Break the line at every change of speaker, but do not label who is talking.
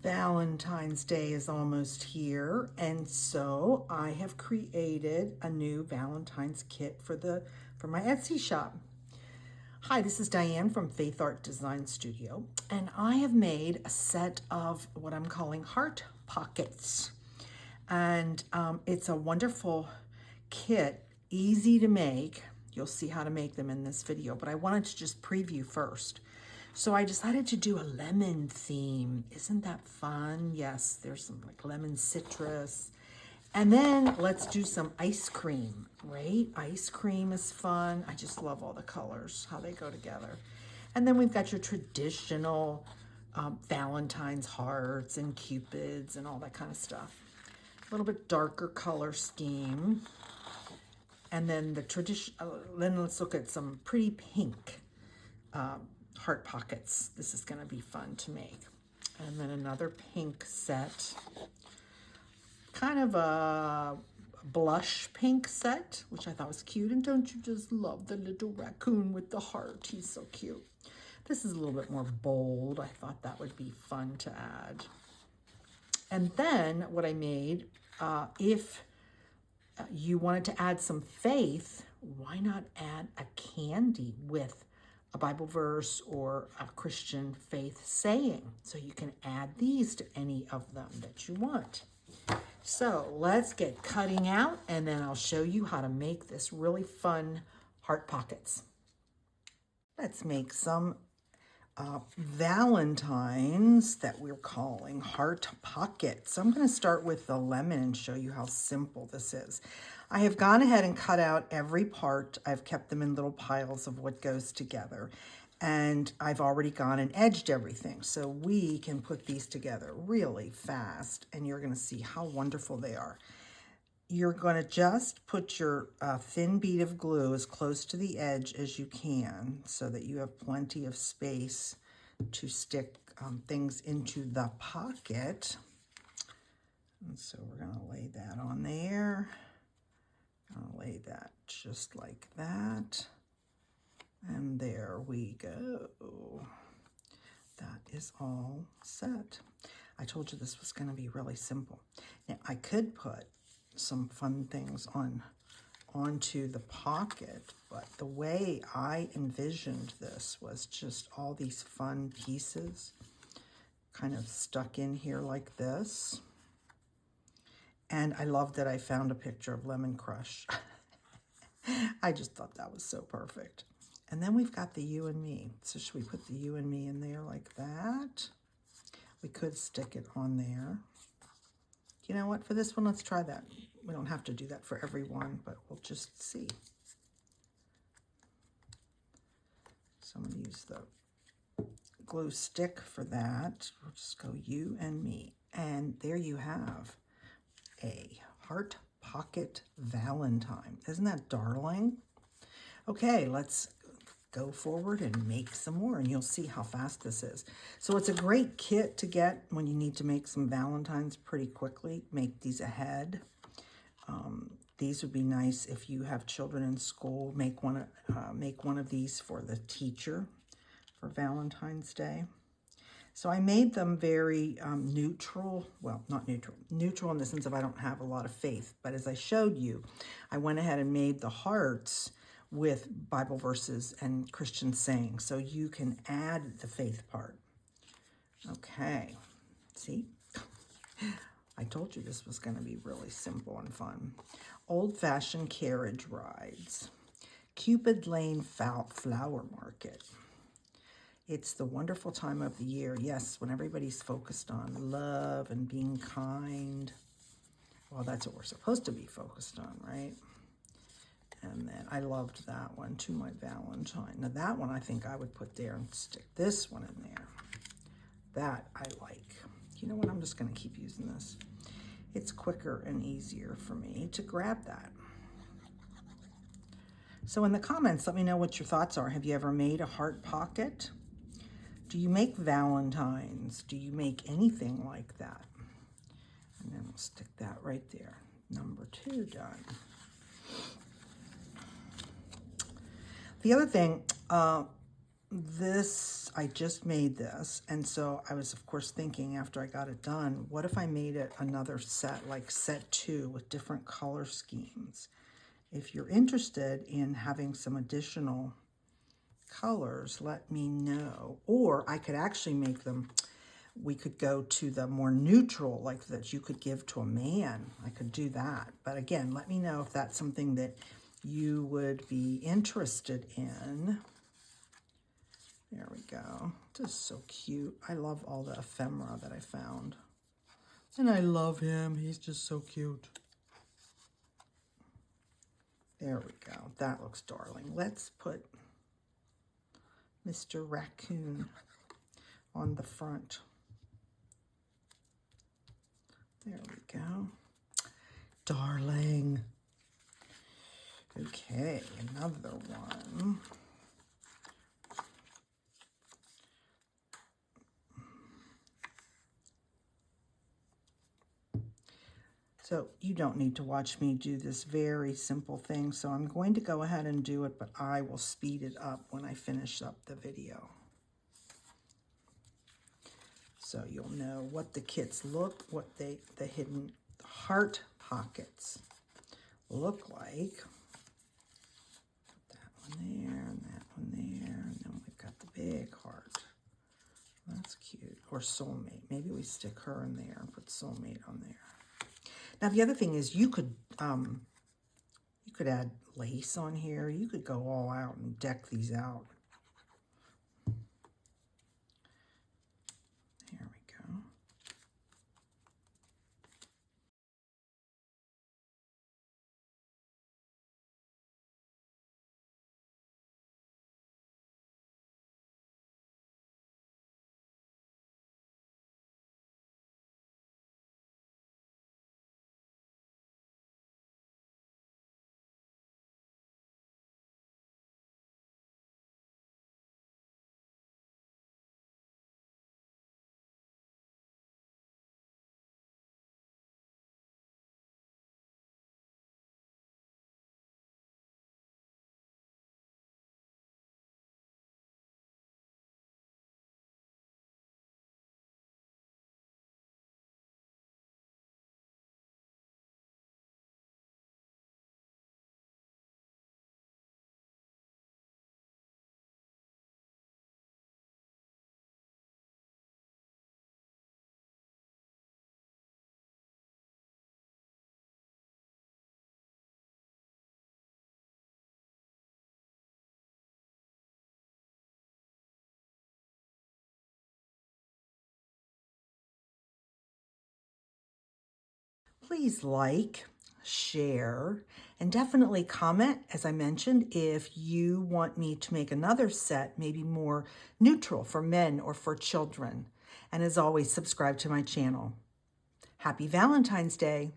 Valentine's Day is almost here, and so I have created a new Valentine's kit for my Etsy shop. Hi, this is Diane from Faith Art Design Studio, and I have made a set of what I'm calling heart pockets. And it's a wonderful kit, easy to make. You'll see how to make them in this video, but I wanted to just preview first. So I decided to do a lemon theme. Isn't that fun? Yes, there's some like lemon citrus. And then let's do some ice cream, right? Ice cream is fun. I just love all the colors, how they go together. And then we've got your traditional Valentine's hearts and cupids and all that kind of stuff. A little bit darker color scheme. And then then let's look at some pretty pink heart pockets. This is going to be fun to make. And then another pink set, kind of a blush pink set, which I thought was cute. And don't you just love the little raccoon with the heart? He's so cute. This is a little bit more bold. I thought that would be fun to add. And then what I made, if you wanted to add some faith, why not add a candy with a Bible verse or a Christian faith saying? So you can add these to any of them that you want. So let's get cutting out, and then I'll show you how to make this really fun heart pockets. Let's make some Valentines that we're calling heart pockets. So I'm going to start with the lemon and show you how simple this is. I have gone ahead and cut out every part. I've kept them in little piles of what goes together. And I've already gone and edged everything. So we can put these together really fast, and you're going to see how wonderful they are. You're going to just put your thin bead of glue as close to the edge as you can so that you have plenty of space to stick things into the pocket. And so we're going to lay that on there. I'll lay that just like that. And there we go. That is all set. I told you this was going to be really simple. Now, I could put some fun things onto the pocket, but the way I envisioned this was just all these fun pieces kind of stuck in here like this. And I love that I found a picture of Lemon Crush. I just thought that was so perfect. And then we've got the you and me. So should we put the you and me in there like that? We could stick it on there. You know what? For this one, let's try that. We don't have to do that for every one, but we'll just see. So I'm going to use the glue stick for that. We'll just go you and me. And there you have a Heart Pocket Valentine. Isn't that darling? Okay, let's go forward and make some more, and you'll see how fast this is. So it's a great kit to get when you need to make some Valentines pretty quickly. Make these ahead. These would be nice if you have children in school. Make one of these for the teacher for Valentine's Day. So I made them very neutral. Well, not neutral. Neutral in the sense of I don't have a lot of faith. But as I showed you, I went ahead and made the hearts with Bible verses and Christian sayings. So you can add the faith part. Okay. See? I told you this was going to be really simple and fun. Old-fashioned carriage rides. Cupid Lane Flower Market. It's the wonderful time of the year, yes, when everybody's focused on love and being kind. Well, that's what we're supposed to be focused on, right? And then I loved that one, To My Valentine. Now that one I think I would put there and stick this one in there. That I like. You know what, I'm just going to keep using this. It's quicker and easier for me to grab that. So in the comments, let me know what your thoughts are. Have you ever made a heart pocket? Do you make Valentines? Do you make anything like that? And then we'll stick that right there. Number 2 done. The other thing, this, I just made this, and so I was of course thinking after I got it done, what if I made it another set, like set 2 with different color schemes? If you're interested in having some additional colors, let me know. Or I could actually make them, we could go to the more neutral, like that you could give to a man. I could do that. But again, let me know if that's something that you would be interested in. There we go. This is so cute. I love all the ephemera that I found. And I love him. He's just so cute. There we go. That looks darling. Let's put Mr. Raccoon on the front. There we go. Darling. Okay, another one. So you don't need to watch me do this very simple thing, so I'm going to go ahead and do it, but I will speed it up when I finish up the video. So you'll know what the kits look, what the hidden heart pockets look like. Put that one there, and that one there, and then we've got the big heart. That's cute. Or soulmate. Maybe we stick her in there and put soulmate on there. Now the other thing is you could add lace on here. You could go all out and deck these out. There we go. Please like, share, and definitely comment, as I mentioned, if you want me to make another set, maybe more neutral for men or for children. And as always, subscribe to my channel. Happy Valentine's Day.